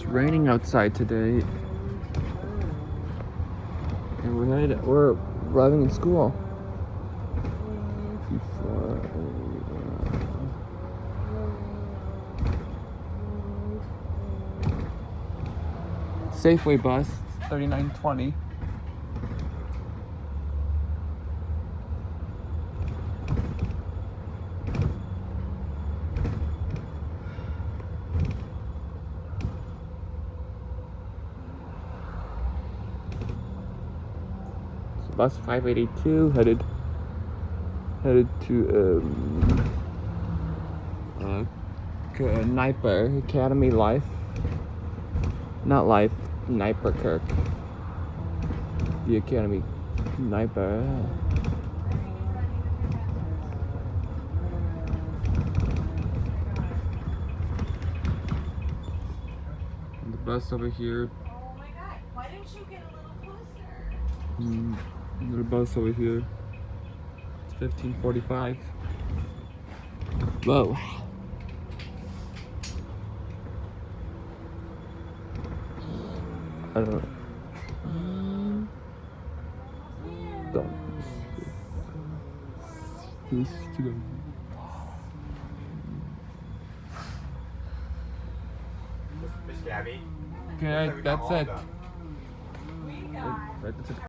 raining outside today. And we're arriving in school. Safeway bus, 3920. Bus 582 headed to Kniper Academy Life. Not Life, Kniper Kirk. The Academy Kniper. And the bus over here. Oh my God! Why didn't you get a little closer? Little bus over here. It's 15:45. Whoa. I don't know. Don't. He's too good. Miss Gabby. Okay, that's it. We got. That's it.